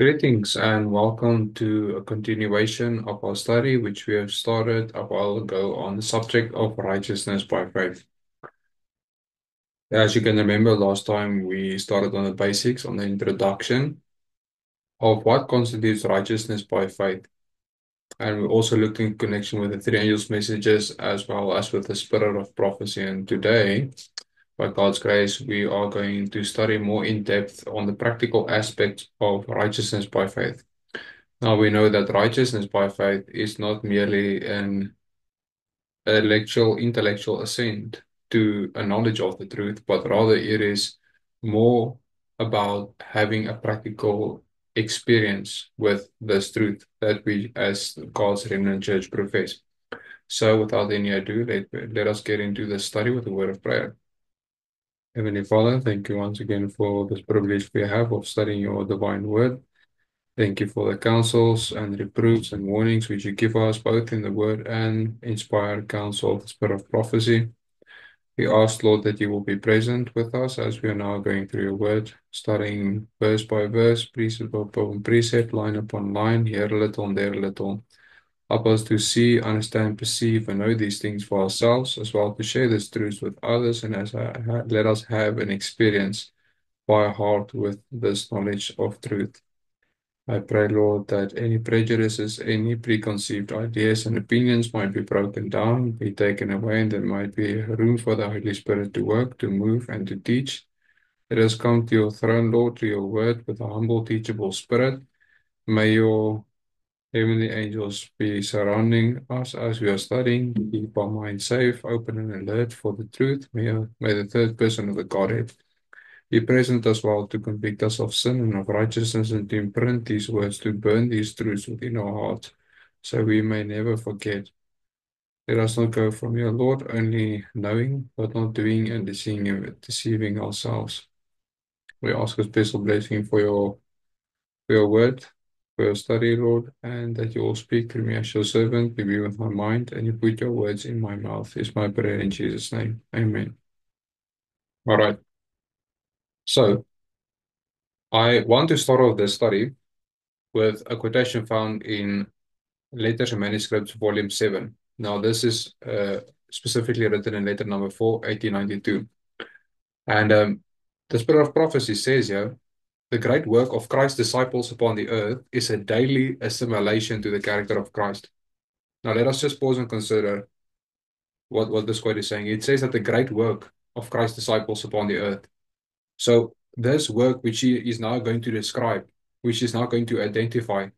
Greetings and welcome to a continuation of our study, which we have started a while ago on the subject of righteousness by faith. As you can remember, last time we started on the basics, on the introduction of what constitutes righteousness by faith. And we also looked in connection with the three angels' messages as well as with the spirit of prophecy. And today, by God's grace, we are going to study more in depth on the practical aspects of righteousness by faith. Now we know that righteousness by faith is not merely an intellectual assent to a knowledge of the truth, but rather it is more about having a practical experience with this truth that we as God's remnant church profess. So without any ado, let us get into the study with a word of prayer. Heavenly Father, thank you once again for this privilege we have of studying your divine word. Thank you for the counsels and reproofs and warnings which you give us both in the word and inspired counsel of the spirit of prophecy. We ask, Lord, that you will be present with us as we are now going through your word, starting verse by verse, precept upon precept, line upon line, here a little and there a little. Help us to see, understand, perceive, and know these things for ourselves, as well to share these truths with others, and let us have an experience by heart with this knowledge of truth. I pray, Lord, that any prejudices, any preconceived ideas and opinions might be broken down, be taken away, and there might be room for the Holy Spirit to work, to move, and to teach. Let us come to your throne, Lord, to your word with a humble, teachable spirit. May your heavenly angels be surrounding us as we are studying. Keep our minds safe, open, and alert for the truth. May the third person of the Godhead be present as well to convict us of sin and of righteousness, and to imprint these words, to burn these truths within our hearts, so we may never forget. Let us not go from your Lord only knowing, but not doing and deceiving ourselves. We ask a special blessing for your word, for your study, Lord, and that you will speak through me as your servant, be with my mind, and you put your words in my mouth, is my prayer in Jesus' name. Amen. All right. So I want to start off this study with a quotation found in Letters and Manuscripts, Volume 7. Now, this is specifically written in letter number 4, 1892. And the Spirit of Prophecy says here, the great work of Christ's disciples upon the earth is a daily assimilation to the character of Christ. Now, let us just pause and consider what this quote is saying. It says that the great work of Christ's disciples upon the earth. So, this work which he is now going to describe, which is now going to identify,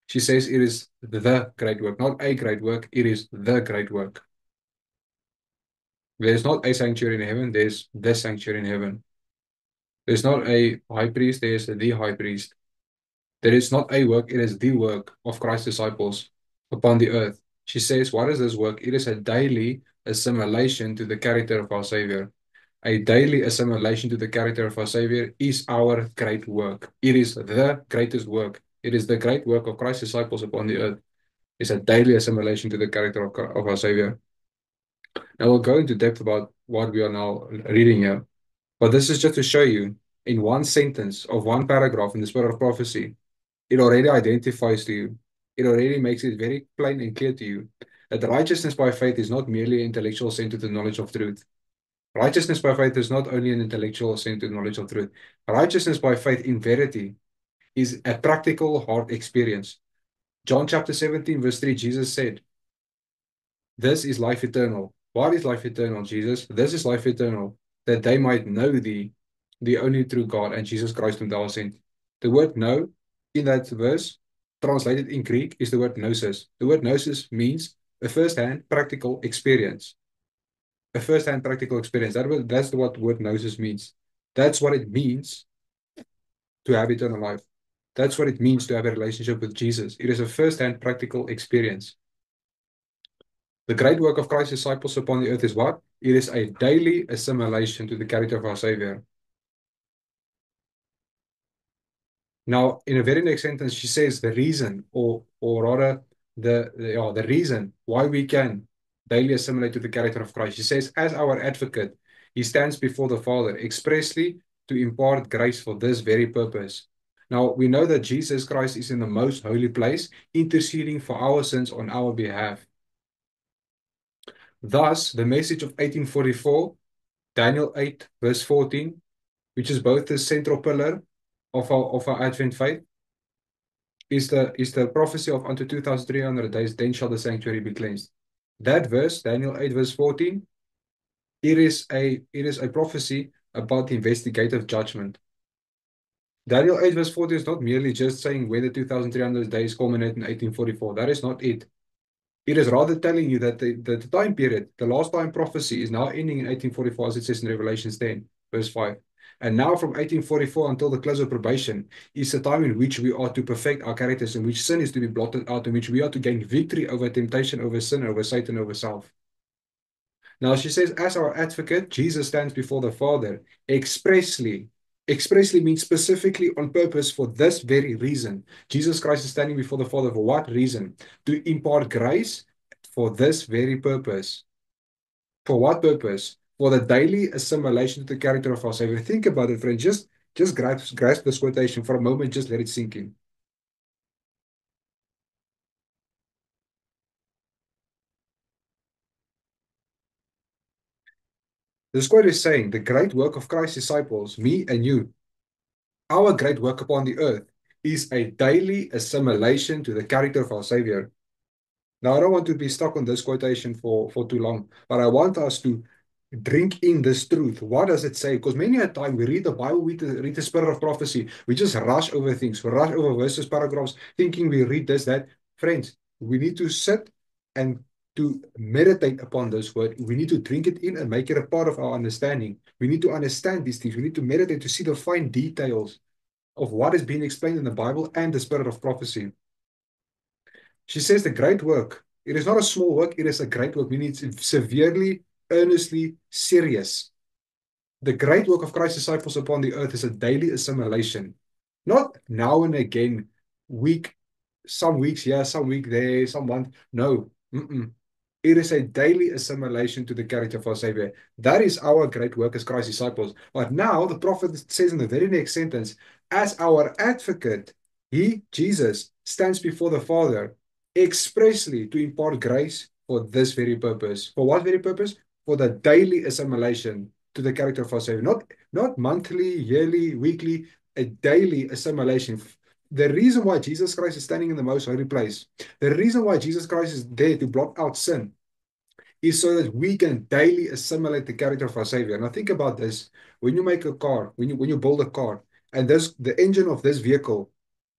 she says it is the great work, not a great work, it is the great work. There's not a sanctuary in heaven, there's the sanctuary in heaven. There's not a high priest, there's the high priest. There is not a work, it is the work of Christ's disciples upon the earth. She says, what is this work? It is a daily assimilation to the character of our Savior. A daily assimilation to the character of our Savior is our great work. It is the greatest work. It is the great work of Christ's disciples upon the earth. It's a daily assimilation to the character of our Savior. Now we'll go into depth about what we are now reading here. But this is just to show you in one sentence of one paragraph in the Spirit of Prophecy, it already identifies to you, it already makes it very plain and clear to you that the righteousness by faith is not merely intellectual assent to the knowledge of truth. Righteousness by faith is not only an intellectual assent to the knowledge of truth. Righteousness by faith in verity is a practical heart experience. John chapter 17, verse 3, Jesus said, this is life eternal. What is life eternal, Jesus? This is life eternal, that they might know thee, the only true God, and Jesus Christ whom thou hast sent. The word know in that verse, translated in Greek, is the word gnosis. The word gnosis means a first-hand practical experience. A first-hand practical experience. That's what the word gnosis means. That's what it means to have eternal life. That's what it means to have a relationship with Jesus. It is a first-hand practical experience. The great work of Christ's disciples upon the earth is what? It is a daily assimilation to the character of our Savior. Now, in the very next sentence, she says the reason, or rather, the reason why we can daily assimilate to the character of Christ. She says, as our advocate, he stands before the Father expressly to impart grace for this very purpose. Now, we know that Jesus Christ is in the most holy place, interceding for our sins on our behalf. Thus, the message of 1844, Daniel 8, verse 14, which is both the central pillar of our Advent faith, is the prophecy of unto 2,300 days, then shall the sanctuary be cleansed. That verse, Daniel 8, verse 14, it is a prophecy about the investigative judgment. Daniel 8, verse 40 is not merely just saying when the 2,300 days culminate in 1844. That is not it. It is rather telling you that the time period, the last time prophecy, is now ending in 1844, as it says in Revelation 10, verse 5. And now from 1844 until the close of probation is the time in which we are to perfect our characters, in which sin is to be blotted out, in which we are to gain victory over temptation, over sin, over Satan, over self. Now she says, as our advocate, Jesus stands before the Father expressly. Expressly means specifically on purpose for this very reason. Jesus Christ is standing before the Father for what reason? To impart grace for this very purpose. For what purpose? For the daily assimilation to the character of our Savior. Think about it, friend. Just grasp this quotation for a moment. Just let it sink in. This quote is saying, the great work of Christ's disciples, me and you, our great work upon the earth is a daily assimilation to the character of our Savior. Now, I don't want to be stuck on this quotation for too long, but I want us to drink in this truth. What does it say? Because many a time we read the Bible, we read the spirit of prophecy, we just rush over things, we rush over verses, paragraphs, thinking we read this, that. Friends, we need to sit and to meditate upon this word. We need to drink it in and make it a part of our understanding. We need to understand these things. We need to meditate to see the fine details of what is being explained in the Bible and the spirit of prophecy. She says the great work, it is not a small work, it is a great work, meaning it's severely, earnestly serious. The great work of Christ's disciples upon the earth is a daily assimilation. Not now and again, week, some weeks here, some week there, some month. No. Mm-mm. It is a daily assimilation to the character of our Savior. That is our great work as Christ's disciples. But now the prophet says in the very next sentence, as our advocate, he, Jesus, stands before the Father expressly to impart grace for this very purpose. For what very purpose? For the daily assimilation to the character of our Savior. Not monthly, yearly, weekly, a daily assimilation. The reason why Jesus Christ is standing in the most holy place, the reason why Jesus Christ is there to blot out sin, is so that we can daily assimilate the character of our Savior. Now think about this. When you make a car, when you build a car, and the engine of this vehicle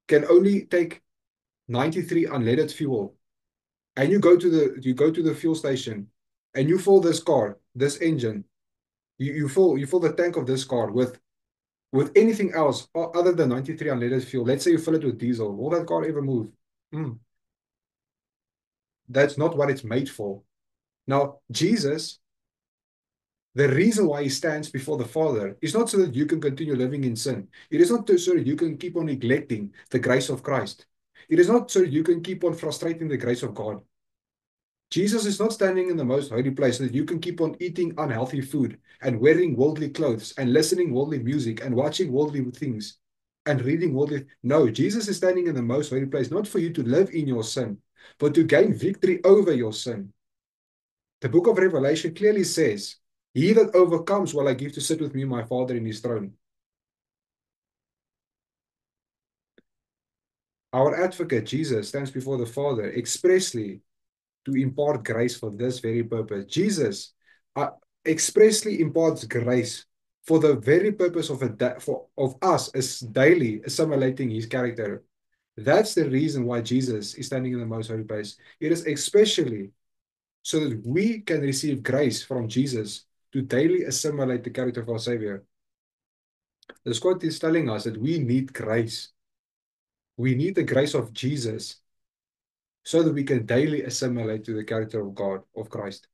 can only take 93 unleaded fuel, and you go to the fuel station and you fill this car, this engine, you fill the tank of this car with anything else other than 93 unleaded fuel. Let's say you fill it with diesel. Will that car ever move? Mm, that's not what it's made for. Now, Jesus, the reason why he stands before the Father is not so that you can continue living in sin. It is not so that you can keep on neglecting the grace of Christ. It is not so that you can keep on frustrating the grace of God. Jesus is not standing in the most holy place so that you can keep on eating unhealthy food and wearing worldly clothes and listening worldly music and watching worldly things and reading worldly. No, Jesus is standing in the most holy place, not for you to live in your sin, but to gain victory over your sin. The book of Revelation clearly says, he that overcomes will I give to sit with me, my Father, in his throne. Our advocate, Jesus, stands before the Father expressly to impart grace for this very purpose. Jesus uh, expressly imparts grace for the very purpose of us as daily assimilating his character. That's the reason why Jesus is standing in the most holy place. It is especially so that we can receive grace from Jesus to daily assimilate the character of our Savior. This quote is telling us that we need grace. We need the grace of Jesus so that we can daily assimilate to the character of God, of Christ.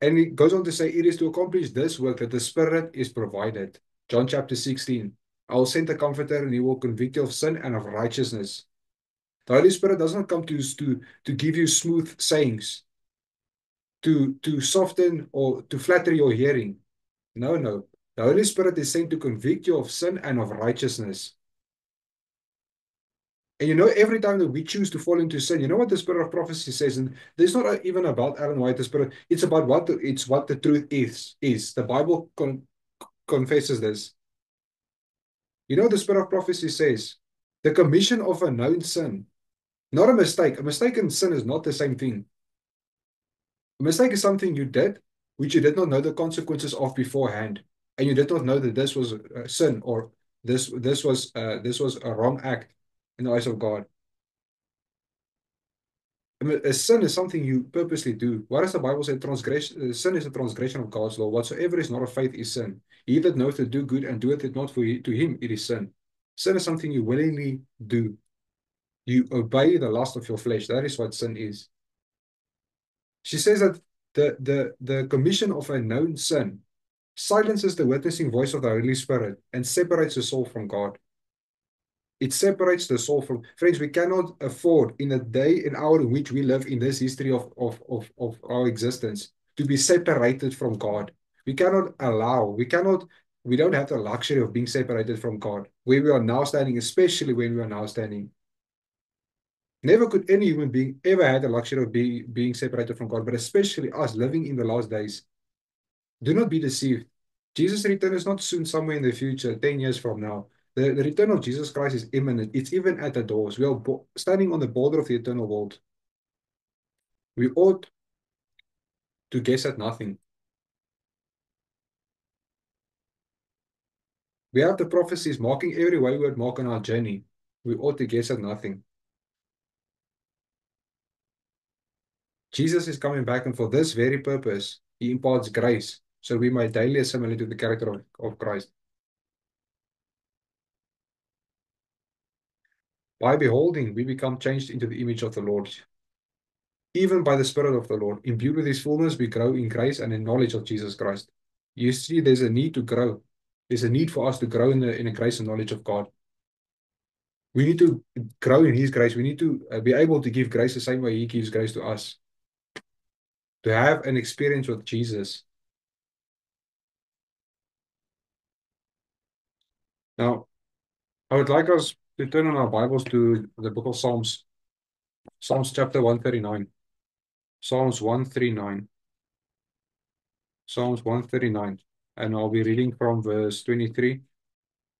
And it goes on to say, it is to accomplish this work that the Spirit is provided. John chapter 16. I will send a comforter and he will convict you of sin and of righteousness. The Holy Spirit does not come to give you smooth sayings, to soften or to flatter your hearing. No, no. The Holy Spirit is sent to convict you of sin and of righteousness. And you know, every time that we choose to fall into sin, you know what the spirit of prophecy says, and this is not even about Ellen White, the spirit. It's about what the truth is. The Bible confesses this. You know, the spirit of prophecy says the commission of a known sin, not a mistake. A mistaken sin is not the same thing. A mistake is something you did, which you did not know the consequences of beforehand, and you did not know that this was a sin or this was a wrong act in the eyes of God. I mean, a sin is something you purposely do. What does the Bible say? Transgression, sin is a transgression of God's law. Whatsoever is not of faith is sin. He that knoweth to do good and doeth it not, to him it is sin. Sin is something you willingly do. You obey the lust of your flesh. That is what sin is. She says that the commission of a known sin silences the witnessing voice of the Holy Spirit and separates the soul from God. It separates the soul from friends. We cannot afford in a day and hour in which we live in this history of our existence to be separated from God. We cannot allow, we don't have the luxury of being separated from God, where we are now standing, especially when we are now standing. Never could any human being ever had the luxury of being separated from God, but especially us living in the last days. Do not be deceived. Jesus' return is not soon, somewhere in the future, 10 years from now. The return of Jesus Christ is imminent. It's even at the doors. We are standing on the border of the eternal world. We ought to guess at nothing. We have the prophecies marking every wayward mark on our journey. We ought to guess at nothing. Jesus is coming back, and for this very purpose, he imparts grace, so we might daily assimilate to the character of Christ. By beholding, we become changed into the image of the Lord. Even by the Spirit of the Lord, imbued with His fullness, we grow in grace and in knowledge of Jesus Christ. You see, there's a need to grow. There's a need for us to grow in the grace and knowledge of God. We need to grow in His grace. We need to be able to give grace the same way He gives grace to us. To have an experience with Jesus. Now, I would like us to turn on our Bibles to the book of Psalms. Psalms chapter 139. Psalms 139. Psalms 139. And I'll be reading from verse 23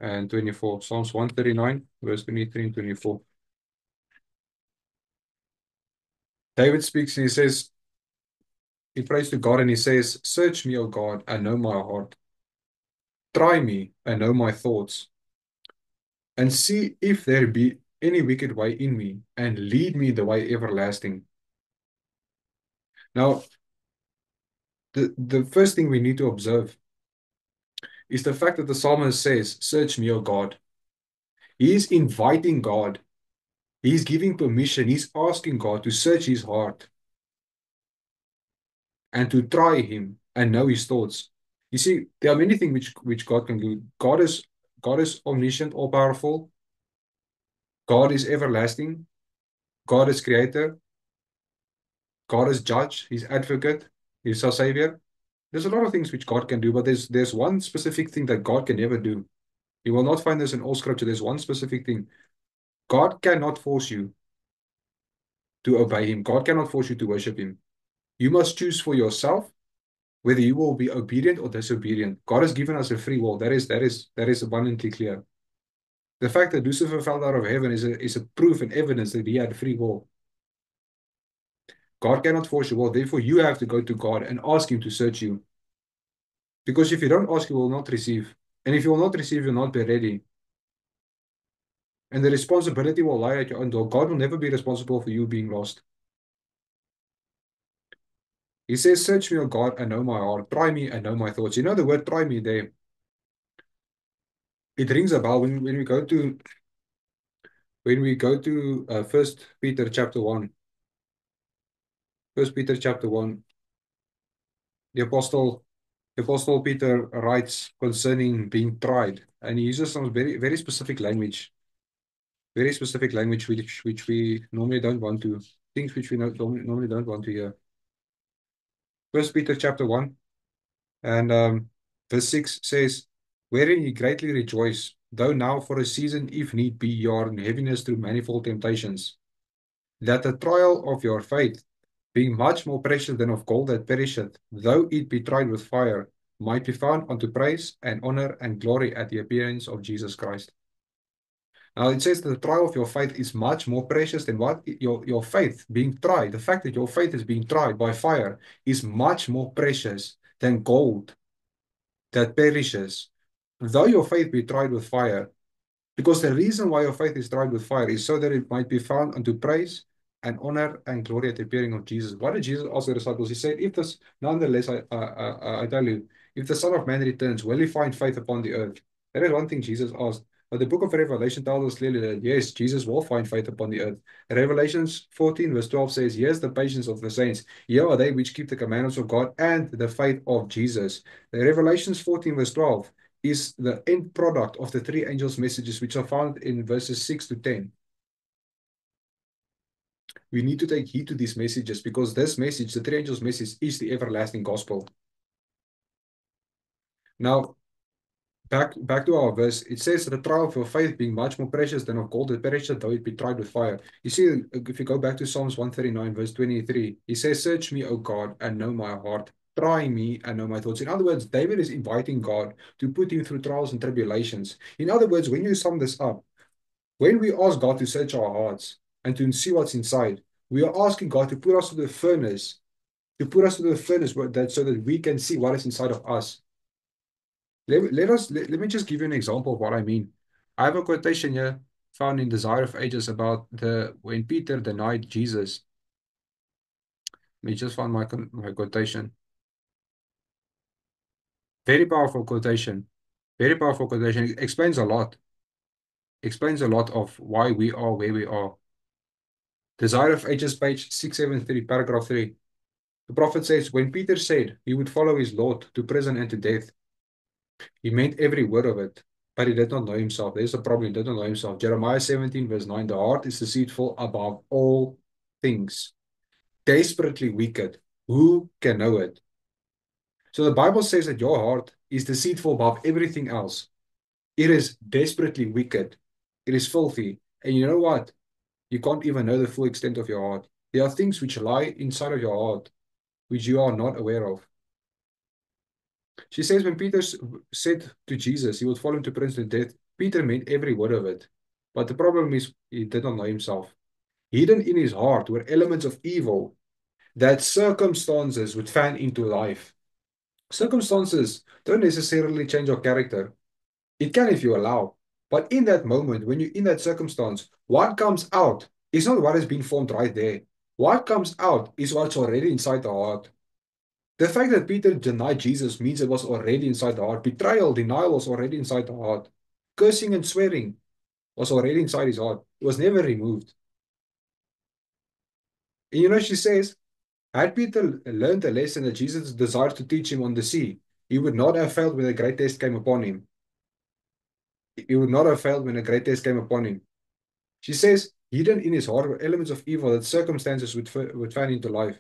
and 24. Psalms 139, verse 23 and 24. David speaks and he says, he prays to God and he says, search me, O God, and know my heart. Try me and know my thoughts, and see if there be any wicked way in me, and lead me the way everlasting. Now, the first thing we need to observe is the fact that the psalmist says, search me, O God. He is inviting God. He's giving permission. He's asking God to search his heart and to try him and know his thoughts. You see, there are many things which God can do. God is omniscient, all powerful. God is everlasting. God is creator. God is judge. He's advocate. He's our savior. There's a lot of things which God can do, but there's one specific thing that God can never do. You will not find this in all scripture. There's one specific thing. God cannot force you to obey him. God cannot force you to worship him. You must choose for yourself whether you will be obedient or disobedient. God has given us a free will. That is abundantly clear. The fact that Lucifer fell out of heaven is a proof and evidence that he had free will. God cannot force your will. Therefore, you have to go to God and ask him to search you. Because if you don't ask, you will not receive. And if you will not receive, you'll not be ready. And the responsibility will lie at your own door. God will never be responsible for you being lost. He says, search me, O God, and know my heart. Try me and know my thoughts. You know the word try me there. It rings a bell when we go to First Peter chapter 1. First Peter chapter 1. The apostle Peter writes concerning being tried, and he uses some very specific language. Very specific language which we normally don't want to, things which we normally don't want to hear. First Peter chapter 1 and verse 6 says, wherein ye greatly rejoice, though now for a season, if need be, ye are in heaviness through manifold temptations, that the trial of your faith, being much more precious than of gold that perisheth, though it be tried with fire, might be found unto praise and honor and glory at the appearance of Jesus Christ. Now it says that the trial of your faith is much more precious than what? Your faith being tried. The fact that your faith is being tried by fire is much more precious than gold that perishes. Though your faith be tried with fire, because the reason why your faith is tried with fire is so that it might be found unto praise and honor and glory at the appearing of Jesus. What did Jesus ask the disciples? He said, if this, nonetheless, I tell you, if the Son of Man returns, will he find faith upon the earth? That is one thing Jesus asked. But the book of Revelation tells us clearly that yes, Jesus will find faith upon the earth. Revelations 14, verse 12 says, here's the patience of the saints. Here are they which keep the commandments of God and the faith of Jesus. Revelations 14, verse 12 is the end product of the three angels' messages, which are found in verses 6 to 10. We need to take heed to these messages because this message, the three angels' message, is the everlasting gospel. Now, back to our verse, it says the trial of your faith being much more precious than of gold that perisheth, though it be tried with fire. You see, if you go back to Psalms 139, verse 23, he says, search me, O God, and know my heart. Try me and know my thoughts. In other words, David is inviting God to put him through trials and tribulations. In other words, when you sum this up, when we ask God to search our hearts and to see what's inside, we are asking God to put us to the furnace, so that we can see what is inside of us. Let me just give you an example of what I mean. I have a quotation here found in Desire of Ages about when Peter denied Jesus. Let me just find my quotation. Very powerful quotation. Very powerful quotation. It explains a lot. Explains a lot of why we are where we are. Desire of Ages, page 673, paragraph 3. The prophet says, when Peter said he would follow his Lord to prison and to death, he meant every word of it, but he did not know himself. There's a problem. He did not know himself. Jeremiah 17, verse 9, the heart is deceitful above all things, desperately wicked. Who can know it? So the Bible says that your heart is deceitful above everything else. It is desperately wicked. It is filthy. And you know what? You can't even know the full extent of your heart. There are things which lie inside of your heart which you are not aware of. She says when Peter said to Jesus he would fall into prison and death, Peter meant every word of it. But the problem is he did not know himself. Hidden in his heart were elements of evil that circumstances would fan into life. Circumstances don't necessarily change your character. It can if you allow. But in that moment, when you're in that circumstance, what comes out is not what has been formed right there. What comes out is what's already inside the heart. The fact that Peter denied Jesus means it was already inside the heart. Betrayal, denial was already inside the heart. Cursing and swearing was already inside his heart. It was never removed. And she says, had Peter learned a lesson that Jesus desired to teach him on the sea, he would not have failed when a great test came upon him. He would not have failed when a great test came upon him. She says, hidden in his heart were elements of evil that circumstances would fan into life.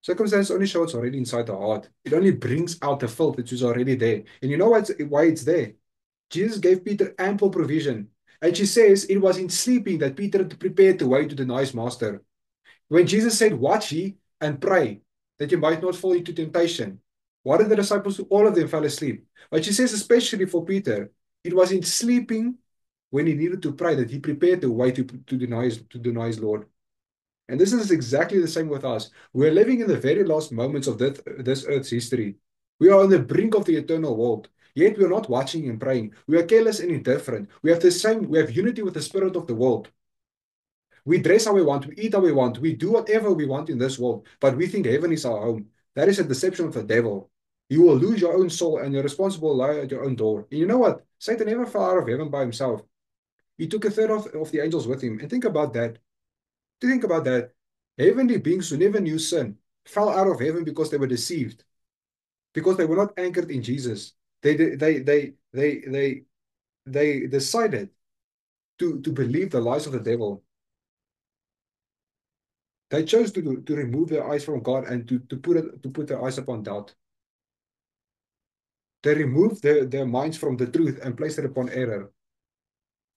Circumstances only show what's already inside the heart. It only brings out the filth that is already there. And you know why it's there? Jesus gave Peter ample provision. And she says it was in sleeping that Peter prepared the way to deny his master. When Jesus said, watch ye and pray that you might not fall into temptation. What did the disciples do? All of them fell asleep. But she says, especially for Peter, it was in sleeping when he needed to pray that he prepared the way to deny his Lord. And this is exactly the same with us. We're living in the very last moments of this earth's history. We are on the brink of the eternal world. Yet we're not watching and praying. We are careless and indifferent. We have unity with the spirit of the world. We dress how we want, we eat how we want, we do whatever we want in this world, but we think heaven is our home. That is a deception of the devil. You will lose your own soul and you're responsible lie at your own door. And you know what? Satan never fell out of heaven by himself. He took a third of the angels with him. And think about that. Think about that. Heavenly beings who never knew sin fell out of heaven because they were deceived, because they were not anchored in Jesus. They decided to believe the lies of the devil. They chose to remove their eyes from God and to put their eyes upon doubt. They removed their minds from the truth and placed it upon error.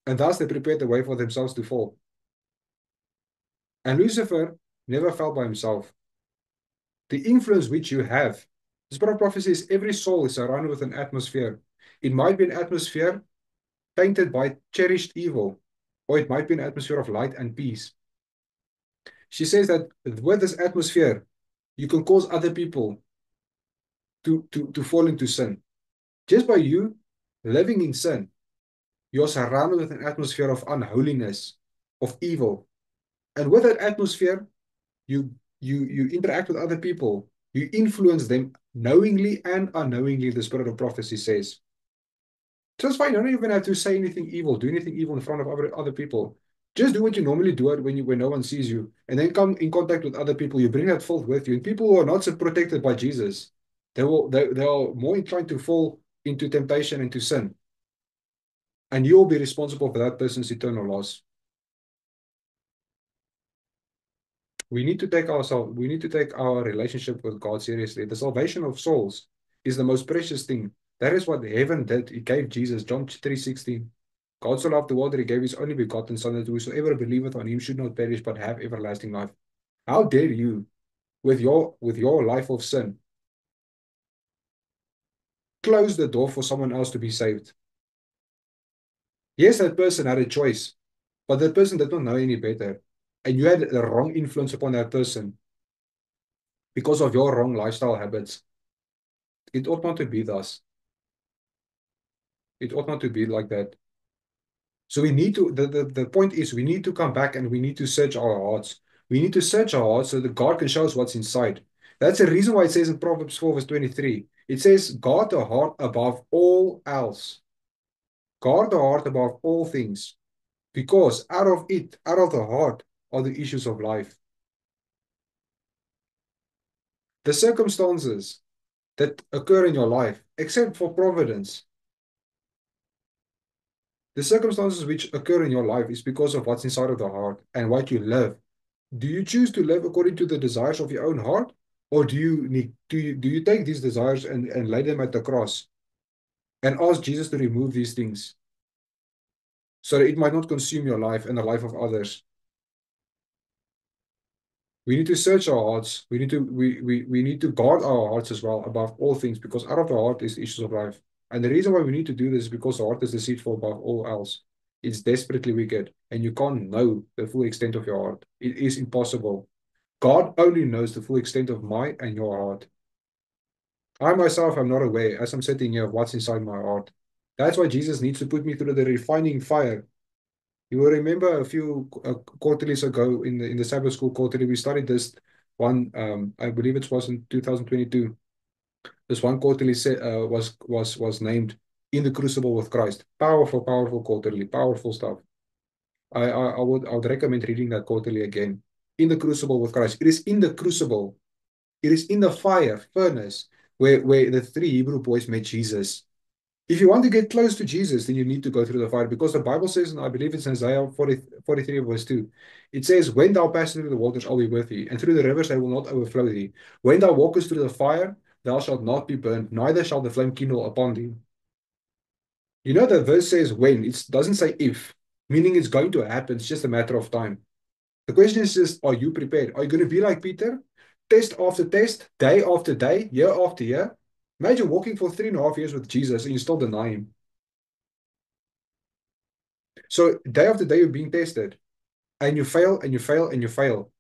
And thus they prepared the way for themselves to fall. And Lucifer never fell by himself. The influence which you have, the spirit of prophecy is every soul is surrounded with an atmosphere. It might be an atmosphere tainted by cherished evil, or it might be an atmosphere of light and peace. She says that with this atmosphere, you can cause other people to fall into sin. Just by you living in sin, you're surrounded with an atmosphere of unholiness, of evil. And with that atmosphere, you interact with other people. You influence them knowingly and unknowingly, the spirit of prophecy says. So it's fine. You don't even have to say anything evil, do anything evil in front of other people. Just do what you normally do it when no one sees you, and then come in contact with other people. You bring that filth with you, and people who are not so protected by Jesus, they are more inclined to fall into temptation and to sin, and you will be responsible for that person's eternal loss. We need to take our relationship with God seriously. The salvation of souls is the most precious thing. That is what heaven did. It gave Jesus, John 3:16. God so loved the world that he gave his only begotten Son, that whosoever believeth on him should not perish but have everlasting life. How dare you, with your life of sin, close the door for someone else to be saved? Yes, that person had a choice, but that person did not know any better. And you had the wrong influence upon that person because of your wrong lifestyle habits. It ought not to be thus. It ought not to be like that. So we need to, the point is, we need to come back and we need to search our hearts. We need to search our hearts so that God can show us what's inside. That's the reason why it says in Proverbs 4, verse 23, it says, guard the heart above all else. Guard the heart above all things, because out of it, out of the heart, are the issues of life. The circumstances that occur in your life, except for providence, the circumstances which occur in your life is because of what's inside of the heart and what you live. Do you choose to live according to the desires of your own heart, or do you take these desires and lay them at the cross and ask Jesus to remove these things so that it might not consume your life and the life of others? We need to search our hearts. We need to guard our hearts as well above all things, because out of the heart is the issues of life. And the reason why we need to do this is because the heart is deceitful above all else. It's desperately wicked, and you can't know the full extent of your heart. It is impossible. God only knows the full extent of my and your heart. I myself am not aware, as I'm sitting here, of what's inside my heart. That's why Jesus needs to put me through the refining fire. You will remember a few quarterlies ago in the Sabbath school quarterly, we studied this one. I believe it was in 2022. This one quarterly was named "In the Crucible with Christ." Powerful, powerful quarterly, powerful stuff. I would recommend reading that quarterly again. In the Crucible with Christ. It is in the crucible. It is in the fire furnace where the three Hebrew boys met Jesus. If you want to get close to Jesus, then you need to go through the fire, because the Bible says, and I believe it's in Isaiah 43, verse 2, it says, when thou passest through the waters, I'll be with thee, and through the rivers they will not overflow thee. When thou walkest through the fire, thou shalt not be burned, neither shall the flame kindle upon thee. You know that verse says when, it doesn't say if, meaning it's going to happen, it's just a matter of time. The question is just, are you prepared? Are you going to be like Peter? Test after test, day after day, year after year? Imagine walking for 3.5 years with Jesus and you still deny him. So day after day, you're being tested, and you fail and you fail and you fail.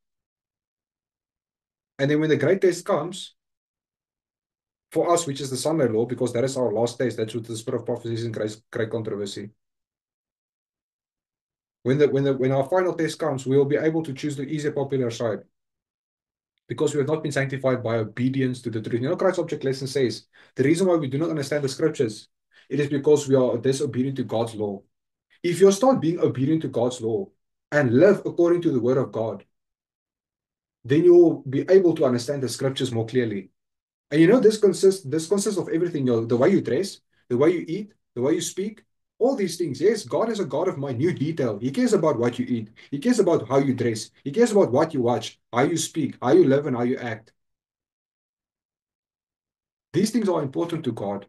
And then when the great test comes, for us, which is the Sunday law, because that is our last test, that's what the spirit of prophecy is in great controversy. When our final test comes, we will be able to choose the easier popular side, because we have not been sanctified by obedience to the truth. You know, Christ's object lesson says the reason why we do not understand the scriptures, it is because we are disobedient to God's law. If you start being obedient to God's law and live according to the word of God, then you will be able to understand the scriptures more clearly. And you know, this consists of everything, the way you dress, the way you eat, the way you speak, all these things. Yes, God is a God of minute detail. He cares about what you eat. He cares about how you dress. He cares about what you watch, how you speak, how you live, and how you act. These things are important to God.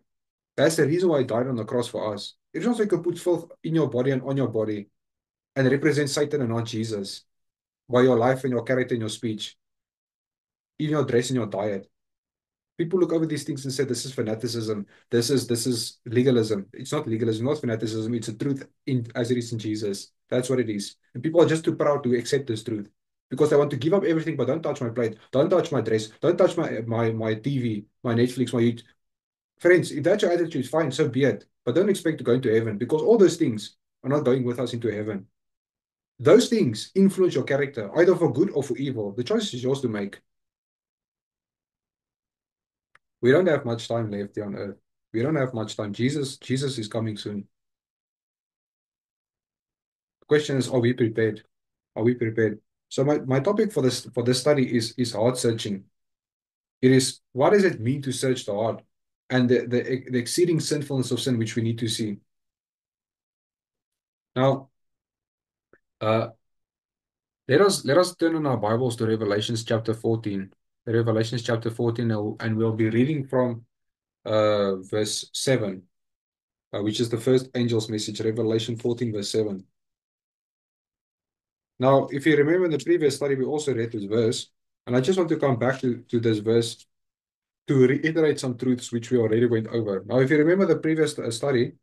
That's the reason why he died on the cross for us. It's not so you can put filth in your body and on your body and represent Satan and not Jesus by your life and your character and your speech, even your dress and your diet. People look over these things and say this is fanaticism, this is legalism. It's not legalism, not fanaticism, it's a truth in as it is in Jesus. That's what it is. And people are just too proud to accept this truth because they want to give up everything, but don't touch my plate, don't touch my dress, don't touch my TV, my Netflix, my YouTube. Friends, if that's your attitude, fine, so be it. But don't expect to go into heaven because all those things are not going with us into heaven. Those things influence your character, either for good or for evil. The choice is yours to make. We don't have much time left here on earth. We don't have much time. Jesus is coming soon. The question is, are we prepared? Are we prepared? So my topic for this study is heart searching. It is what does it mean to search the heart and the exceeding sinfulness of sin which we need to see. Now, uh, let us turn in our Bibles to Revelations chapter 14. Revelations chapter 14, and we'll be reading from verse 7, which is the first angel's message, Revelation 14, verse 7. Now, if you remember in the previous study, we also read this verse, and I just want to come back to this verse to reiterate some truths which we already went over. Now, if you remember the previous study,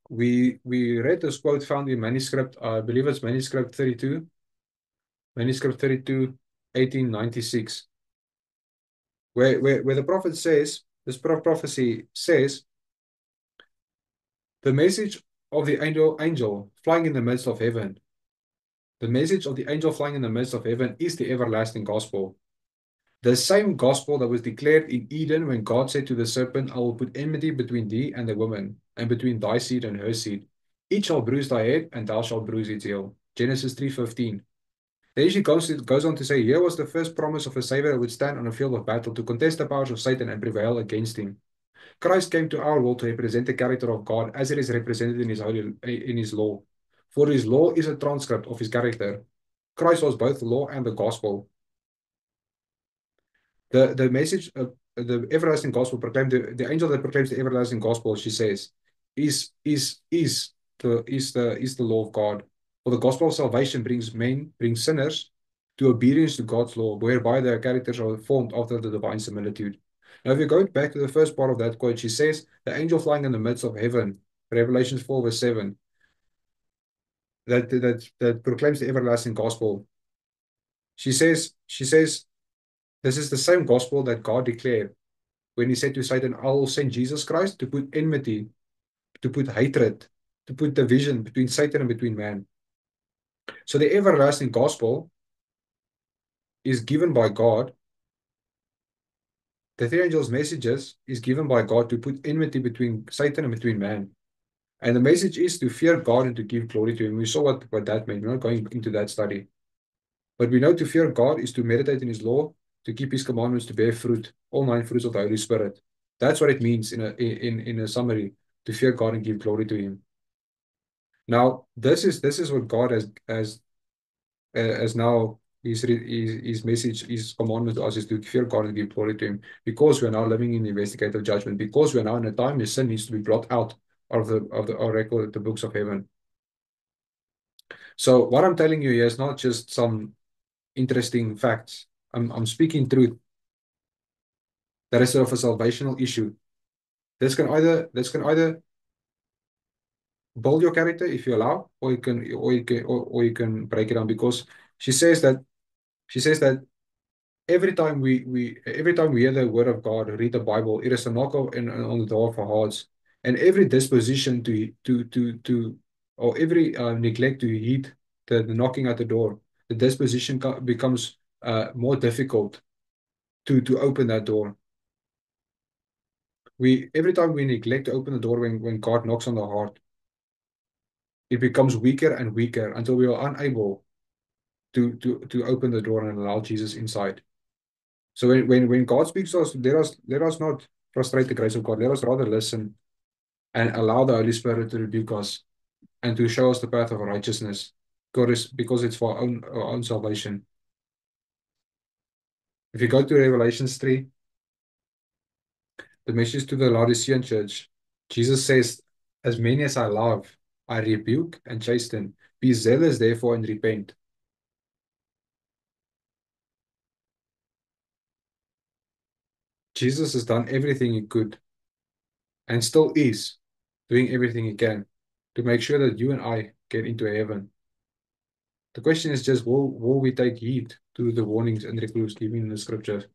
we read this quote found in manuscript, I believe it's manuscript 32, 1896, where the prophet says, this prophecy says, the message of the angel flying in the midst of heaven. The message of the angel flying in the midst of heaven is the everlasting gospel. The same gospel that was declared in Eden when God said to the serpent, I will put enmity between thee and the woman, and between thy seed and her seed. Each shall bruise thy head, and thou shalt bruise its heel. Genesis 3:15. Then she goes on to say, here was the first promise of a Savior that would stand on a field of battle to contest the powers of Satan and prevail against him. Christ came to our world to represent the character of God as it is represented in his law. For his law is a transcript of his character. Christ was both the law and the gospel. The message of the everlasting gospel proclaimed, the angel that proclaims the everlasting gospel, she says, is the law of God. For the gospel of salvation brings sinners to obedience to God's law, whereby their characters are formed after the divine similitude. Now, if you go back to the first part of that quote, she says, the angel flying in the midst of heaven, Revelation 4, verse 7, that proclaims the everlasting gospel. She says, this is the same gospel that God declared when he said to Satan, I will send Jesus Christ to put enmity, to put hatred, to put division between Satan and between man. So the everlasting gospel is given by God. The three angels' messages is given by God to put enmity between Satan and between man. And the message is to fear God and to give glory to him. We saw what that meant. We're not going into that study. But we know to fear God is to meditate in his law, to keep his commandments, to bear fruit, all 9 fruits of the Holy Spirit. That's what it means in a summary, to fear God and give glory to him. Now, this is what God has now his message, his commandment to us is to fear God and give glory to him, because we are now living in the investigative judgment, because we are now in a time where sin needs to be blotted out of our record, the books of heaven. So what I'm telling you here is not just some interesting facts. I'm speaking truth. That is sort of a salvational issue. This can either build your character if you allow, or you can break it down, because she says that she says that every time we hear the word of God, read the Bible, it is a knock on the door of our hearts, and every disposition to or every neglect to heed the knocking at the door, the disposition becomes more difficult to open that door. We Every time we neglect to open the door when God knocks on the heart, it becomes weaker and weaker until we are unable to open the door and allow Jesus inside. So when God speaks to us, let us not frustrate the grace of God. Let us rather listen and allow the Holy Spirit to rebuke us and to show us the path of righteousness, because it's for our own salvation. If you go to Revelations 3, The message to the Laodicean church. Jesus says, as many as I love, I rebuke and chasten. Be zealous, therefore, and repent. Jesus has done everything he could and still is doing everything he can to make sure that you and I get into heaven. The question is just, will we take heed to the warnings and reproofs given in the scriptures?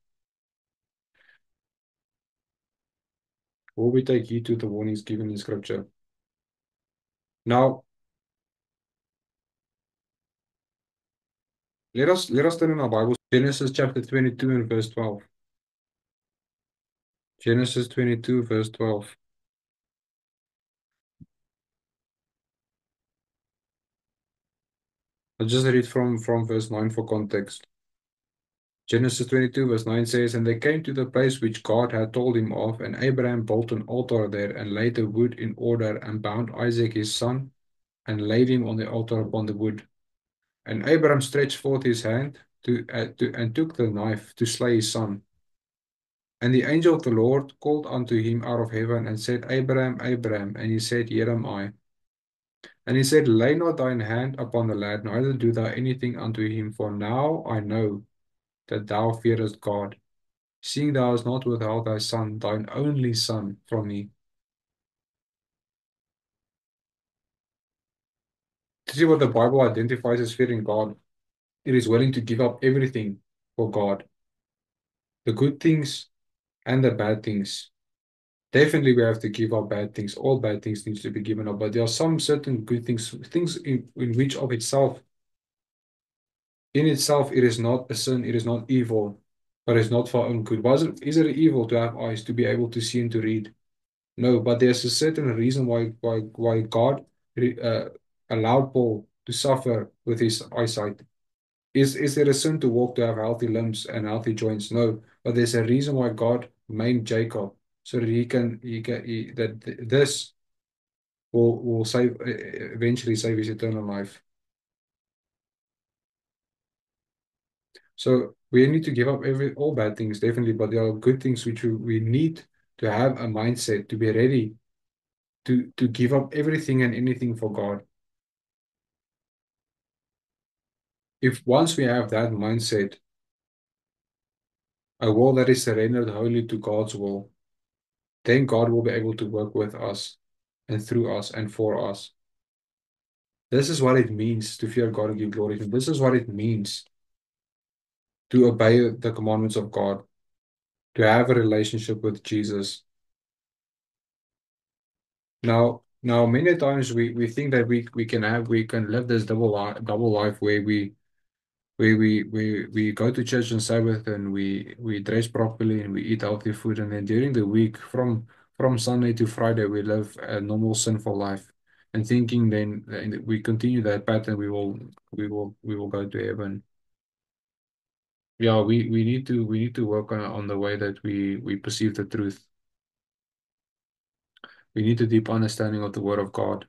Will we take heed to the warnings given in scripture? Now, let us turn in our Bibles. Genesis chapter 22 and verse 12. Genesis 22, verse 12. I'll just read from verse 9 for context. Genesis 22, verse 9 says, and they came to the place which God had told him of, and Abraham built an altar there, and laid the wood in order, and bound Isaac his son, and laid him on the altar upon the wood. And Abraham stretched forth his hand and took the knife to slay his son. And the angel of the Lord called unto him out of heaven, and said, Abraham, Abraham. And he said, Here am I. And he said, Lay not thine hand upon the lad, neither do thou anything unto him, for now I know that thou fearest God, seeing thou hast not withheld thy son, thine only son, from me. To see what the Bible identifies as fearing God, it is willing to give up everything for God, the good things and the bad things. Definitely, we have to give up bad things. All bad things needs to be given up, but there are some certain good things, things in which of itself, in itself, it is not a sin, it is not evil, but it's not for our own good. Is it evil to have eyes to be able to see and to read? No, but there's a certain reason why God allowed Paul to suffer with his eyesight. Is there a sin to walk to have healthy limbs and healthy joints? No, but there's a reason why God made Jacob so that this will save eventually save his eternal life. So we need to give up all bad things definitely, but there are good things which we need to have a mindset to be ready to give up everything and anything for God. If once we have that mindset, a will that is surrendered wholly to God's will, then God will be able to work with us and through us and for us. This is what it means to fear God and give glory to Him. This is what it means to obey the commandments of God, to have a relationship with Jesus. Now, many times we think that we can live this double life where we go to church on Sabbath and we dress properly and we eat healthy food, and then during the week from Sunday to Friday we live a normal sinful life, and thinking then we continue that pattern, we will go to heaven. Yeah, we need to work on the way that we perceive the truth. We need a deep understanding of the Word of God.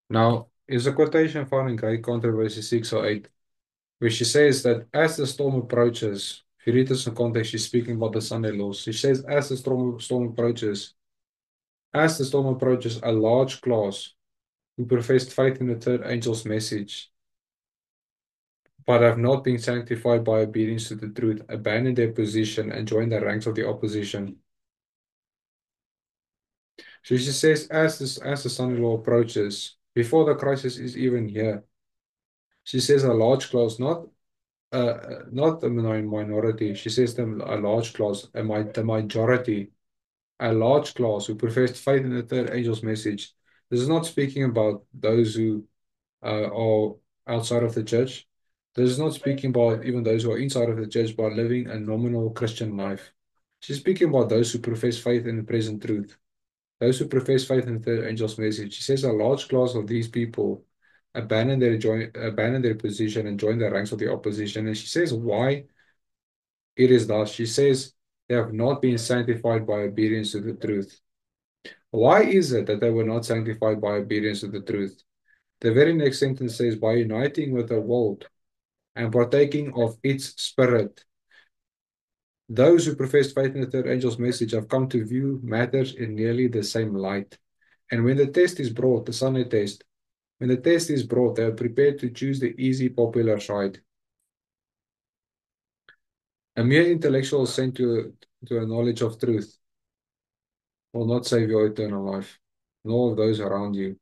Now, is a quotation found in Great Controversy 6 or 8, where she says that as the storm approaches, if you read this in context, she's speaking about the Sunday laws. She says, as the storm approaches, a large class who professed faith in the third angel's message, but have not been sanctified by obedience to the truth, abandon their position and join the ranks of the opposition. So she says, as the son-in-law approaches, before the crisis is even here, she says a large class, not the minority. She says them a large class, the majority, a large class who professed faith in the third angel's message. This is not speaking about those who are outside of the church. This is not speaking about even those who are inside of the church but living a nominal Christian life. She's speaking about those who profess faith in the present truth. Those who profess faith in the third angel's message. She says a large class of these people abandon their position and join the ranks of the opposition. And she says why it is thus. She says they have not been sanctified by obedience to the truth. Why is it that they were not sanctified by obedience to the truth? The very next sentence says, by uniting with the world and partaking of its spirit. Those who profess faith in the third angel's message have come to view matters in nearly the same light. And when the test is brought, the Sunday test, when the test is brought, they are prepared to choose the easy, popular side. A mere intellectual assent to a knowledge of truth will not save your eternal life, nor of those around you.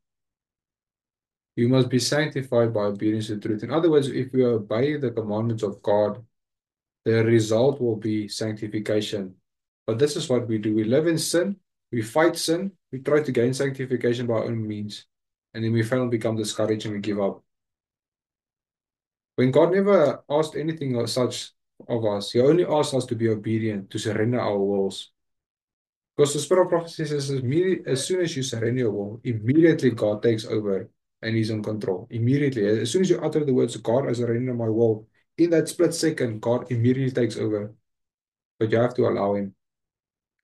You must be sanctified by obedience to truth. In other words, if you obey the commandments of God, the result will be sanctification. But this is what we do. We live in sin, we fight sin, we try to gain sanctification by our own means, and then we fail and become discouraged and we give up. When God never asked anything of such of us, He only asked us to be obedient, to surrender our wills. Because the spirit of prophecy says as soon as you surrender your will, immediately God takes over and He's in control. Immediately. As soon as you utter the words, God, I surrender my will, in that split second, God immediately takes over. But you have to allow Him.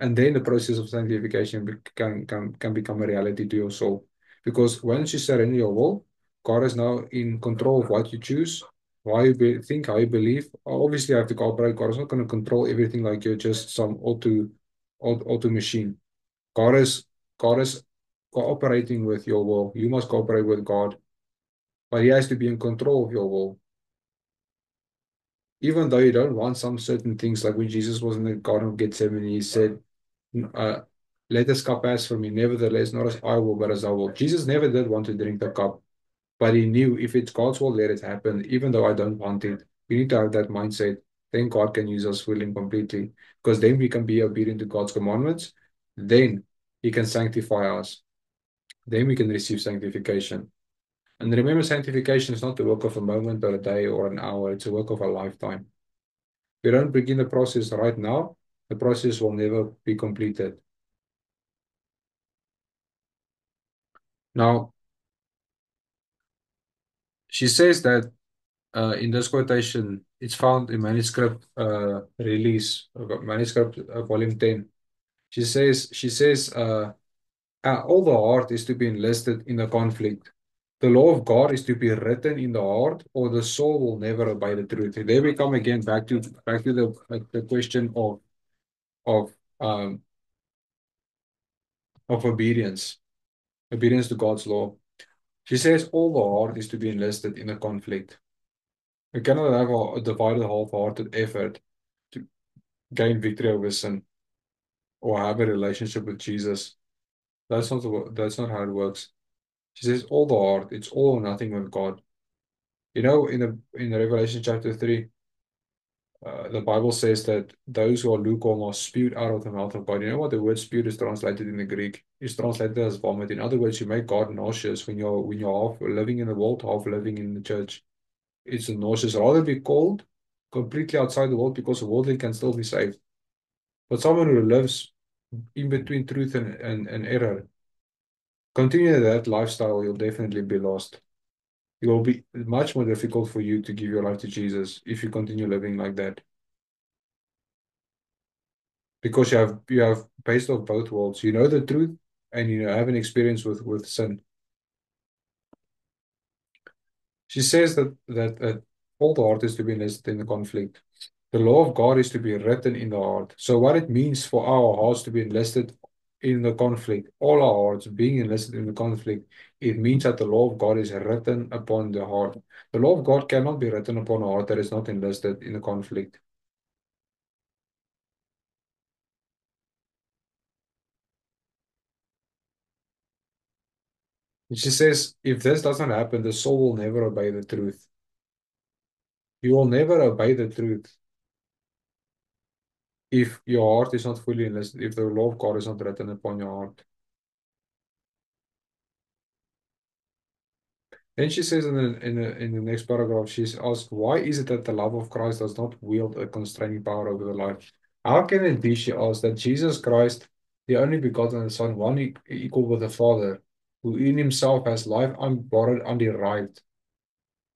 And then the process of sanctification can become a reality to your soul. Because once you surrender your will, God is now in control of what you choose, why you think, how you believe. Obviously, you have to cooperate. God is not going to control everything like you're just some auto machine. God is God is cooperating with your will. You must cooperate with God, but He has to be in control of your will. Even though you don't want some certain things, like when Jesus was in the Garden of Gethsemane, He said, uh, let this cup pass from me. Nevertheless, not as I will, but as I will. Jesus never did want to drink the cup, but He knew if it's God's will, let it happen, even though I don't want it. We need to have that mindset. Then God can use us fully and completely, because then we can be obedient to God's commandments. Then He can sanctify us. Then we can receive sanctification. And remember, sanctification is not the work of a moment or a day or an hour, it's a work of a lifetime. If we don't begin the process right now, the process will never be completed. Now, she says that in this quotation, it's found in manuscript release, manuscript volume 10. She says, all the heart is to be enlisted in the conflict. The law of God is to be written in the heart, or the soul will never obey the truth. There we come again back to the question of um of obedience to God's law. She says all the heart is to be enlisted in a conflict. We cannot have a divided, half-hearted effort to gain victory over sin or have a relationship with Jesus. That's not how it works. She says all the heart, it's all or nothing with God. You know, in the Revelation chapter 3, the Bible says that those who are lukewarm are spewed out of the mouth of God. You know what the word spewed is translated in the Greek? It's translated as vomit. In other words, you make God nauseous when you're half living in the world, half living in the church. It's nauseous. Rather be called completely outside the world, because the worldly can still be saved. But someone who lives in between truth and error, continue that lifestyle, you'll definitely be lost. It will be much more difficult for you to give your life to Jesus if you continue living like that. Because you have based off both worlds. You know the truth and you have an experience with sin. She says that all the heart is to be enlisted in the conflict. The law of God is to be written in the heart. So what it means for our hearts to be enlisted in the conflict, all our hearts being enlisted in the conflict, it means that the law of God is written upon the heart. The law of God cannot be written upon a heart that is not enlisted in the conflict. And she says, if this doesn't happen, the soul will never obey the truth. You will never obey the truth if your heart is not fully enlisted, if the law of God is not written upon your heart. Then she says in the next paragraph, she's asked, why is it that the love of Christ does not wield a constraining power over the life? How can it be, she asked, that Jesus Christ, the only begotten Son, one equal with the Father, who in himself has life unborrowed, underived,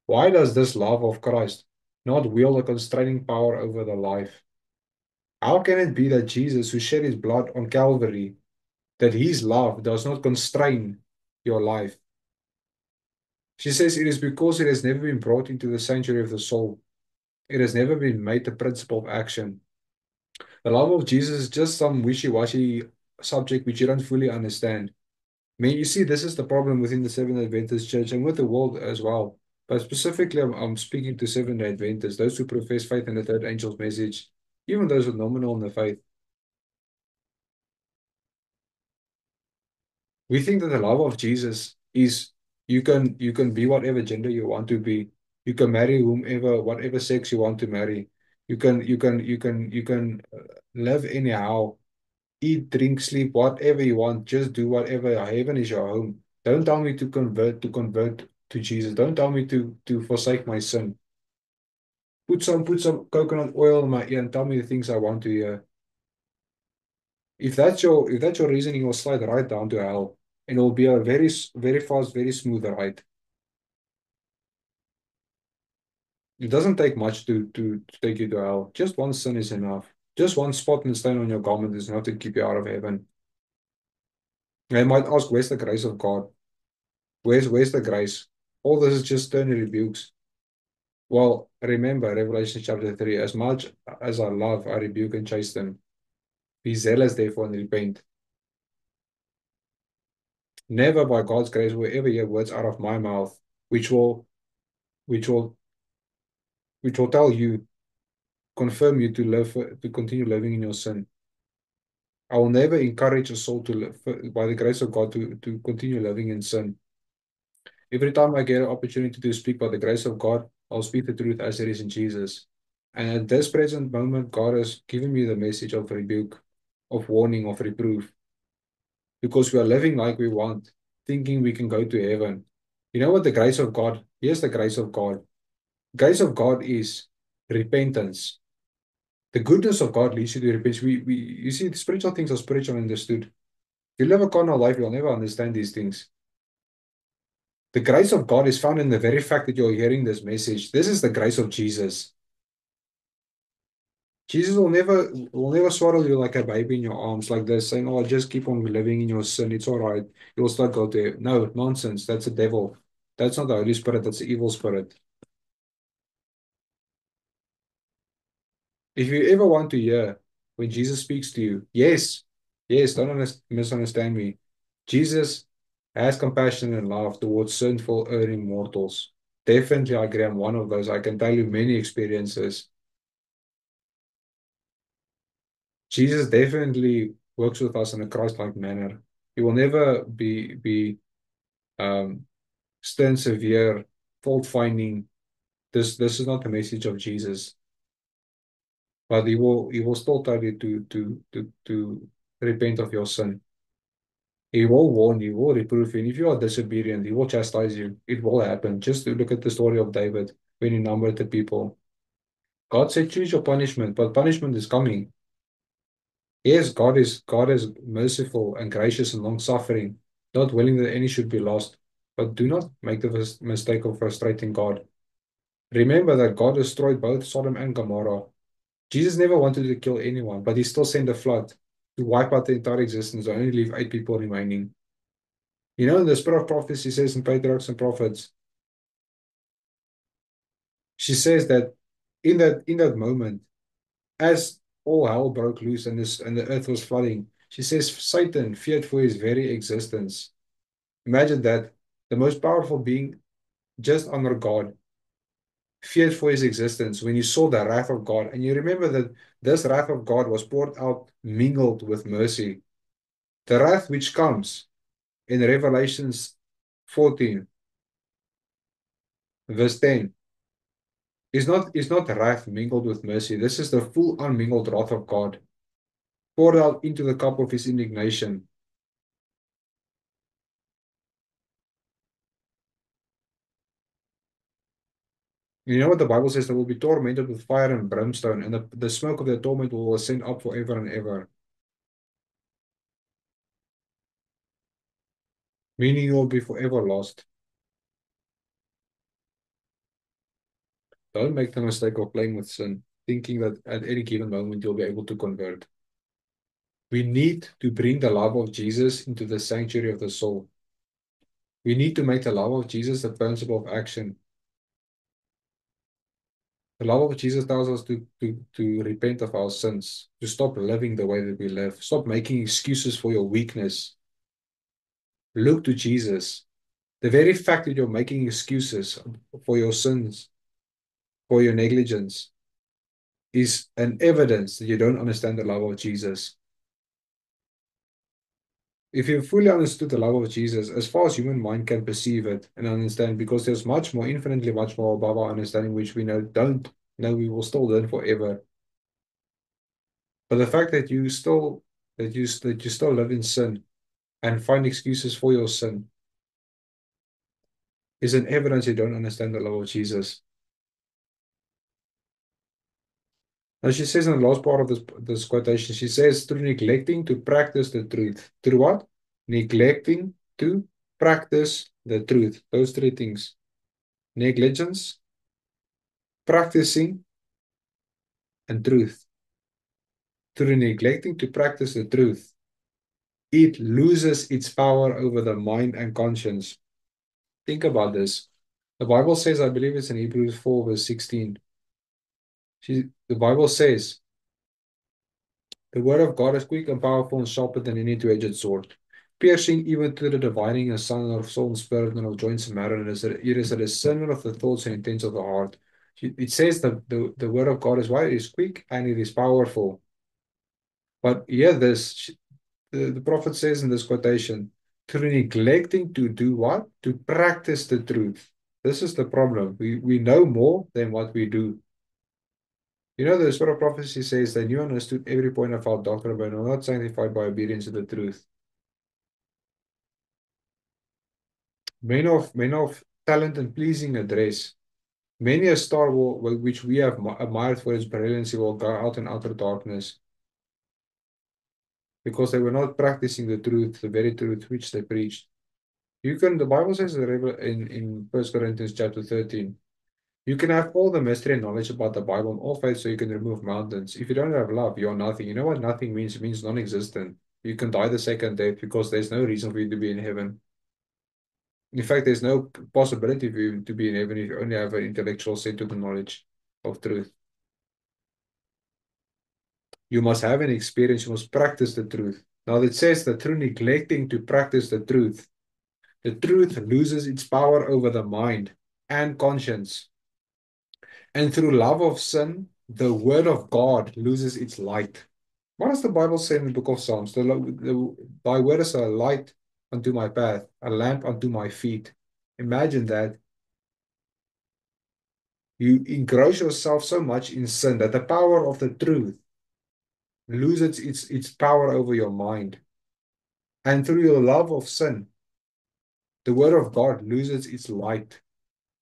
why does this love of Christ not wield a constraining power over the life? How can it be that Jesus, who shed his blood on Calvary, that his love does not constrain your life? She says it is because it has never been brought into the sanctuary of the soul. It has never been made the principle of action. The love of Jesus is just some wishy-washy subject which you don't fully understand. I mean, you see, this is the problem within the Seventh Adventist Church and with the world as well. But specifically, I'm speaking to Seventh Adventists, those who profess faith in the third angel's message, even those with nominal in the faith. We think that the love of Jesus is you can be whatever gender you want to be. You can marry whomever, whatever sex you want to marry. You can live anyhow, eat, drink, sleep, whatever you want. Just do whatever. Heaven is your home. Don't tell me to convert to Jesus. Don't tell me to forsake my sin. Put some coconut oil in my ear and tell me the things I want to hear. If that's your reasoning, you'll slide right down to hell, and it'll be a very fast, very smooth ride. It doesn't take much to take you to hell. Just one sin is enough. Just one spot and stain on your garment is enough to keep you out of heaven. I might ask, where's the grace of God? Where's the grace? All this is just stern rebukes. Well, remember Revelation chapter 3, as much as I love, I rebuke and chasten. Be zealous, therefore, and repent. Never by God's grace will ever hear words out of my mouth, which will which will which will tell you, confirm you to continue living in your sin. I will never encourage a soul to live by the grace of God to continue living in sin. Every time I get an opportunity to speak by the grace of God, I'll speak the truth as it is in Jesus. And at this present moment, God has given me the message of rebuke, of warning, of reproof, because we are living like we want, thinking we can go to heaven. You know what the grace of God? Here's the grace of God. Grace of God is repentance. The goodness of God leads you to repentance. You see, the spiritual things are spiritual understood. If you live a carnal life, you'll never understand these things. The grace of God is found in the very fact that you're hearing this message. This is the grace of Jesus. Jesus will never swaddle you like a baby in your arms like this, saying, "Oh, just keep on living in your sin. It's all right. You'll start go there." No, nonsense. That's the devil. That's not the Holy Spirit. That's the evil spirit. If you ever want to hear when Jesus speaks to you, yes, yes, don't misunderstand me. Jesus has compassion and love towards sinful, erring mortals. Definitely, I agree. I'm one of those. I can tell you many experiences. Jesus definitely works with us in a Christ-like manner. He will never be um, stern, severe, fault-finding. This is not the message of Jesus, but he will still tell you to repent of your sin. He will warn you, he will reprove you. And if you are disobedient, he will chastise you. It will happen. Just to look at the story of David when he numbered the people. God said, choose your punishment, but punishment is coming. Yes, God is merciful and gracious and long-suffering, not willing that any should be lost. But do not make the mistake of frustrating God. Remember that God destroyed both Sodom and Gomorrah. Jesus never wanted to kill anyone, but he still sent a flood to wipe out the entire existence and only leave 8 people remaining. You know, in the spirit of prophecy says in Patriarchs and Prophets, she says that in that moment, as all hell broke loose and the earth was flooding, she says Satan feared for his very existence. Imagine that the most powerful being just under God feared for his existence when you saw the wrath of God. And you remember that this wrath of God was poured out mingled with mercy. The wrath which comes in Revelations 14, verse 10, is not wrath mingled with mercy. This is the full unmingled wrath of God poured out into the cup of his indignation. You know what the Bible says? They will be tormented with fire and brimstone, and the smoke of their torment will ascend up forever and ever, meaning you will be forever lost. Don't make the mistake of playing with sin, thinking that at any given moment you'll be able to convert. We need to bring the love of Jesus into the sanctuary of the soul. We need to make the love of Jesus the principle of action. The love of Jesus tells us to repent of our sins, to stop living the way that we live, stop making excuses for your weakness. Look to Jesus. The very fact that you're making excuses for your sins, for your negligence, is an evidence that you don't understand the love of Jesus. If you fully understood the love of Jesus, as far as human mind can perceive it and understand, because there's much more, infinitely much more above our understanding, which we know don't know, we will still learn forever. But the fact that you still live in sin and find excuses for your sin is an evidence you don't understand the love of Jesus. Now she says in the last part of this quotation, she says, through neglecting to practice the truth. Through what? Neglecting to practice the truth. Those three things. Negligence, practicing, and truth. Through neglecting to practice the truth, it loses its power over the mind and conscience. Think about this. The Bible says, I believe it's in Hebrews 4, verse 16. The Bible says, the word of God is quick and powerful and sharper than any two-edged sword, piercing even to the dividing asunder of soul and spirit and of joints and marrow, and it is a discerner of the thoughts and intents of the heart. It says that the word of God is why it is quick and it is powerful. But here the prophet says in this quotation, through neglecting to do what? To practice the truth. This is the problem. We know more than what we do. You know, the spirit of prophecy says that you understood every point of our doctrine, but are not sanctified by obedience to the truth. Men of talent and pleasing address. Many a star which we have admired for its brilliancy will go out in utter darkness because they were not practicing the truth, the very truth which they preached. The Bible says in 1 Corinthians chapter 13, you can have all the mystery and knowledge about the Bible and all faith so you can remove mountains. If you don't have love, you're nothing. You know what nothing means? It means non-existent. You can die the second death because there's no reason for you to be in heaven. In fact, there's no possibility for you to be in heaven if you only have an intellectual set to the knowledge of truth. You must have an experience, you must practice the truth. Now it says that through neglecting to practice the truth loses its power over the mind and conscience. And through love of sin, the word of God loses its light. What does the Bible say in the book of Psalms? Thy word is a light unto my path, a lamp unto my feet. Imagine that. You engross yourself so much in sin that the power of the truth loses its power over your mind. And through your love of sin, the word of God loses its light.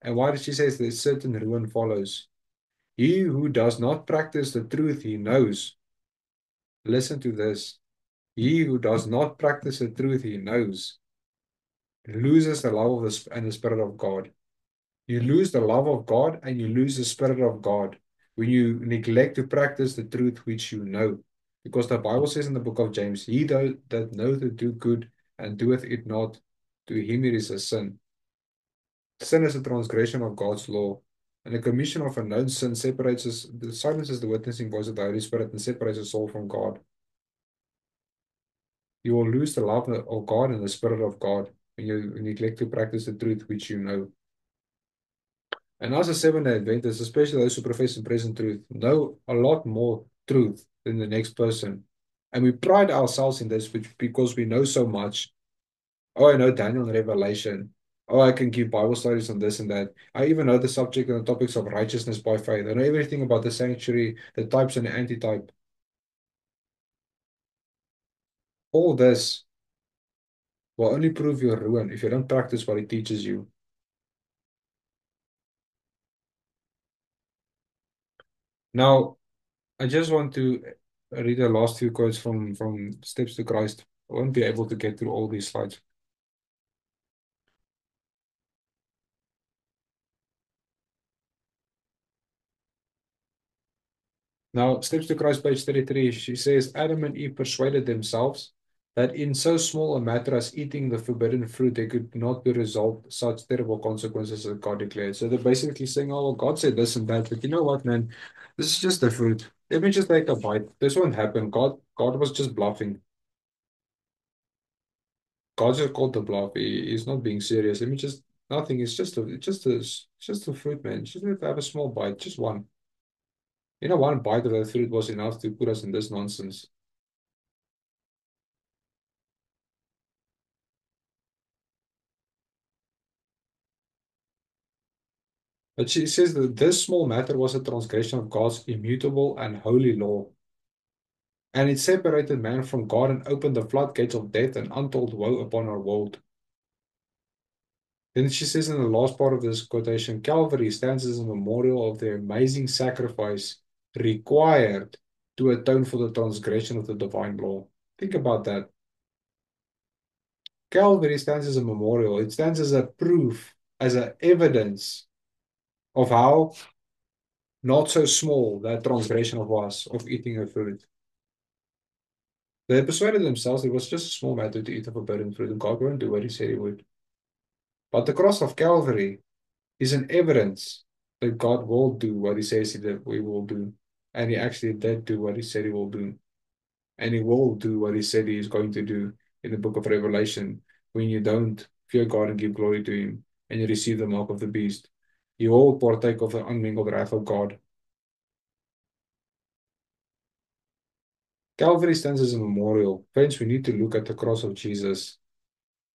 And why does she say that certain ruin follows? He who does not practice the truth he knows. Listen to this. He who does not practice the truth he knows loses the love of and the Spirit of God. You lose the love of God and you lose the Spirit of God when you neglect to practice the truth which you know. Because the Bible says in the book of James, he that knoweth to do good and doeth it not, to him it is a sin. Sin is a transgression of God's law. And the commission of a known sin silences the witnessing voice of the Holy Spirit and separates the soul from God. You will lose the love of God and the Spirit of God when you neglect to practice the truth which you know. And as a Seventh-day Adventist, especially those who profess and present truth, know a lot more truth than the next person. And we pride ourselves in this because we know so much. Oh, I know Daniel and Revelation. Oh, I can give Bible studies on this and that. I even know the subject and the topics of righteousness by faith. I know everything about the sanctuary, the types and the antitype. All this will only prove your ruin if you don't practice what it teaches you. Now, I just want to read the last few quotes from Steps to Christ. I won't be able to get through all these slides. Now, Steps to Christ, page 33, she says, Adam and Eve persuaded themselves that in so small a matter as eating the forbidden fruit, there could not be resolved such terrible consequences that God declared. So they're basically saying, oh, well, God said this and that, but you know what, man? This is just the fruit. Let me just take a bite. This won't happen. God was just bluffing. God just called the bluff. He's not being serious. Let me just nothing. It's just a fruit, man. Just need to have a small bite, just one. You know, one bite of that fruit was enough to put us in this nonsense. But she says that this small matter was a transgression of God's immutable and holy law, and it separated man from God and opened the floodgates of death and untold woe upon our world. Then she says in the last part of this quotation, Calvary stands as a memorial of the amazing sacrifice required to atone for the transgression of the divine law. Think about that. Calvary stands as a memorial. It stands as a proof, as a evidence of how not so small that transgression was of eating a fruit. They persuaded themselves it was just a small matter to eat of forbidden fruit, and God won't do what he said he would. But the cross of Calvary is an evidence that God will do what he says he will do. And he actually did do what he said he will do. And he will do what he said he is going to do in the book of Revelation. When you don't fear God and give glory to him, and you receive the mark of the beast, you will partake of the unmingled wrath of God. Calvary stands as a memorial. Friends, we need to look at the cross of Jesus.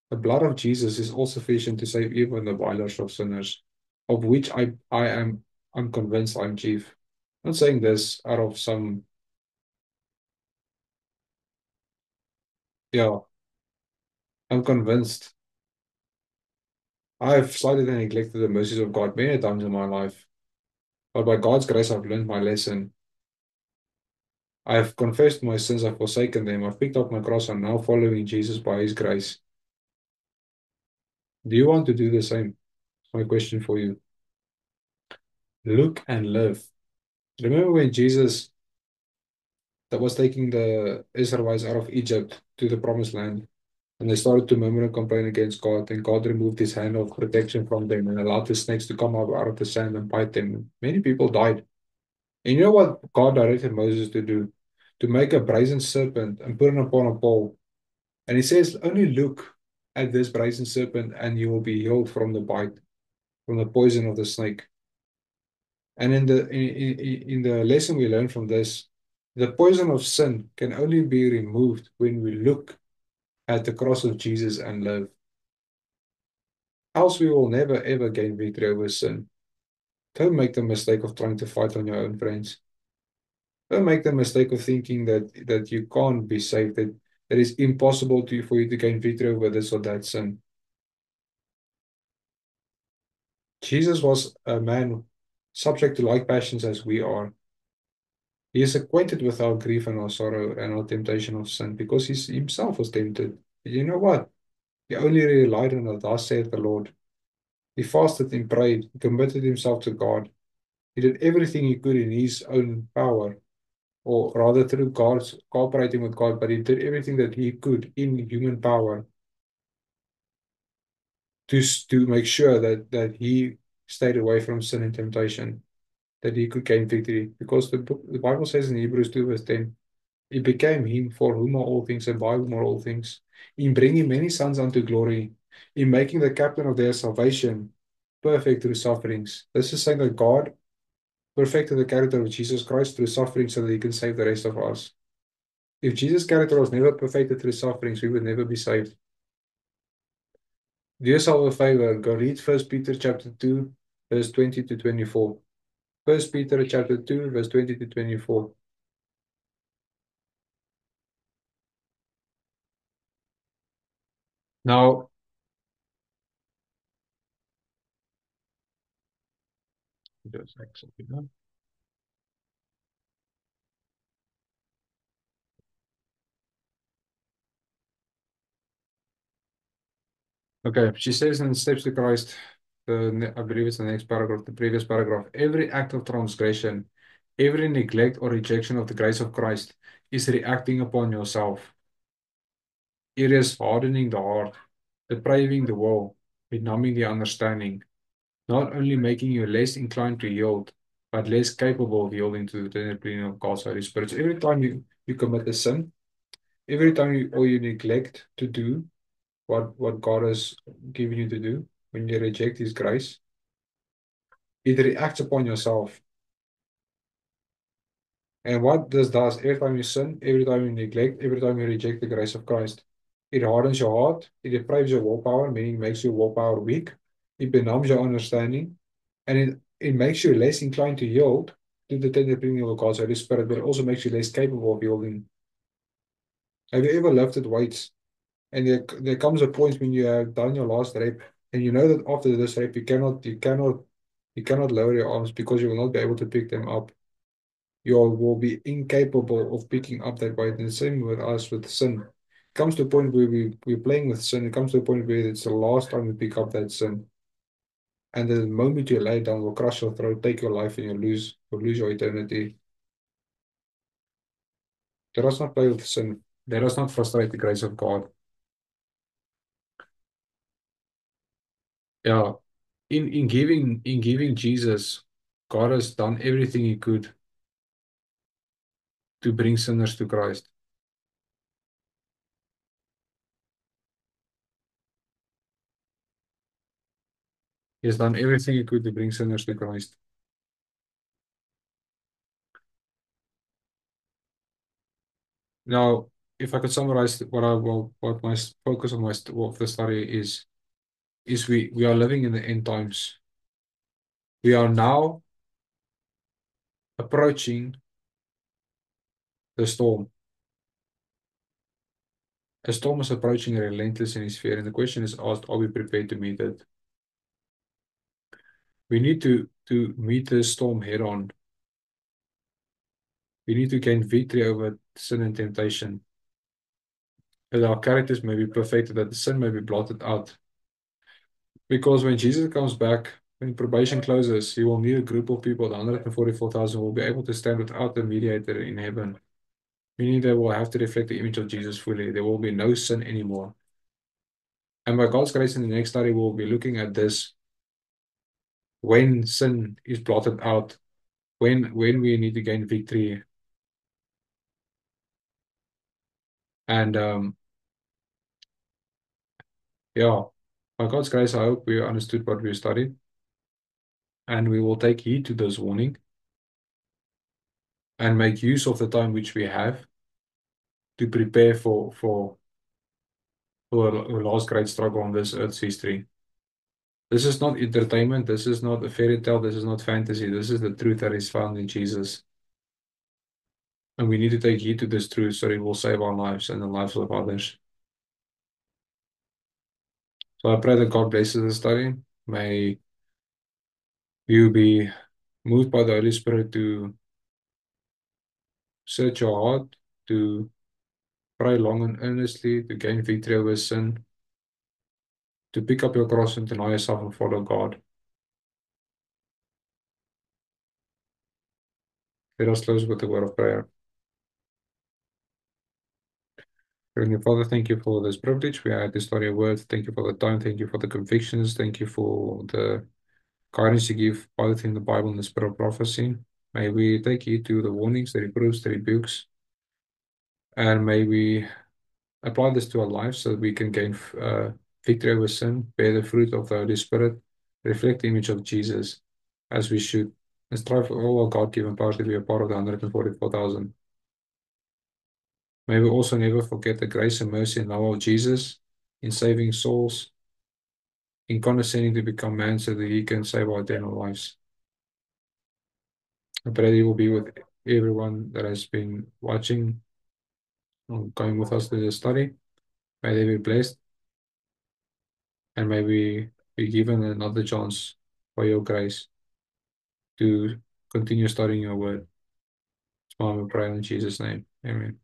The blood of Jesus is all sufficient to save even the vilest of sinners, of which I'm convinced I'm chief. I'm not saying this out of some, yeah, I'm convinced. I've slighted and neglected the mercies of God many times in my life, but by God's grace I've learned my lesson. I've confessed my sins, I've forsaken them, I've picked up my cross, and now following Jesus by his grace. Do you want to do the same? That's my question for you. Look and live. Remember when Jesus that was taking the Israelites out of Egypt to the promised land. And they started to murmur and complain against God, and God removed his hand of protection from them and allowed the snakes to come up out of the sand and bite them. Many people died. And you know what God directed Moses to do? To make a brazen serpent and put it upon a pole. And he says, only look at this brazen serpent and you will be healed from the bite, from the poison of the snake. And in the lesson we learn from this, the poison of sin can only be removed when we look at the cross of Jesus and live. Else we will never ever gain victory over sin. Don't make the mistake of trying to fight on your own, friends. Don't make the mistake of thinking that you can't be saved, that it's impossible for you to gain victory over this or that sin. Jesus was a man subject to like passions as we are. He is acquainted with our grief and our sorrow and our temptation of sin because he himself was tempted. But you know what? He only relied on the thus saith the Lord. He fasted and prayed. He committed himself to God. He did everything he could in his own power, or rather through God's cooperating with God, but he did everything that he could in human power to make sure that he stayed away from sin and temptation, that he could gain victory. Because the Bible says in Hebrews 2, verse 10, it became him for whom are all things and by whom are all things, in bringing many sons unto glory, in making the captain of their salvation perfect through sufferings. This is saying that God perfected the character of Jesus Christ through suffering so that he can save the rest of us. If Jesus' character was never perfected through sufferings, we would never be saved. Do yourself a favor, go read 1 Peter chapter 2, verse 20 to 24. 1 Peter chapter 2, verse 20 to 24. Now, just actually, no? Okay, she says in Steps to Christ, I believe it's the next paragraph, the previous paragraph. Every act of transgression, every neglect or rejection of the grace of Christ is reacting upon yourself. It is hardening the heart, depraving the will, benumbing the understanding, not only making you less inclined to yield, but less capable of yielding to the discipline of God's Holy Spirit. So every time you commit a sin, every time you neglect to do what God has given you to do, when you reject His grace, it reacts upon yourself. And what this does, every time you sin, every time you neglect, every time you reject the grace of Christ, it hardens your heart, it deprives your willpower, meaning makes your willpower weak, it benumbs your understanding, and it makes you less inclined to yield to the tender pleading of God's Holy Spirit, but it also makes you less capable of yielding. Have you ever lifted weights and there comes a point when you have done your last rep and you know that after this rep you cannot lower your arms because you will not be able to pick them up. You will be incapable of picking up that weight. And the same with us with sin. It comes to a point where we're playing with sin. It comes to a point where it's the last time we pick up that sin. And the moment you lay down will crush your throat, take your life, and you'll lose your eternity. Let us not play with sin. Let us not frustrate the grace of God. Yeah. In giving Jesus, God has done everything He could to bring sinners to Christ. He has done everything He could to bring sinners to Christ. Now, if I could summarize what my focus on of the study is we are living in the end times. We are now approaching the storm. A storm is approaching relentless in its fear, and the question is asked: are we prepared to meet it? We need to meet the storm head on. We need to gain victory over sin and temptation. That our characters may be perfected, that the sin may be blotted out. Because when Jesus comes back, when probation closes, He will need a group of people, the 144,000, will be able to stand without the mediator in heaven, meaning they will have to reflect the image of Jesus fully. There will be no sin anymore. And by God's grace, in the next study, we'll be looking at this when sin is blotted out, when we need to gain victory. And yeah, by God's grace, I hope we understood what we studied, and we will take heed to this warning and make use of the time which we have to prepare for a last great struggle on this earth's history. This is not entertainment. This is not a fairy tale. This is not fantasy. This is the truth that is found in Jesus. And we need to take heed to this truth so it will save our lives and the lives of others. So I pray that God blesses the study. May you be moved by the Holy Spirit to search your heart, to pray long and earnestly, to gain victory over sin, to pick up your cross and deny yourself and follow God. Let us close with a word of prayer. Heavenly Father, thank you for this privilege. We had to study your word. Thank you for the time. Thank you for the convictions. Thank you for the guidance you give both in the Bible and the spirit of prophecy. May we take heed to the warnings, the reproofs, the rebukes, and may we apply this to our lives so that we can gain victory over sin, bear the fruit of the Holy Spirit, reflect the image of Jesus as we should, and strive for all our God-given powers to be a part of the 144,000. May we also never forget the grace and mercy and love of Jesus in saving souls, in condescending to become man so that He can save our eternal lives. I pray that you will be with everyone that has been watching or going with us to the study. May they be blessed, and may we be given another chance by your grace to continue studying your word. It's my prayer in Jesus' name. Amen.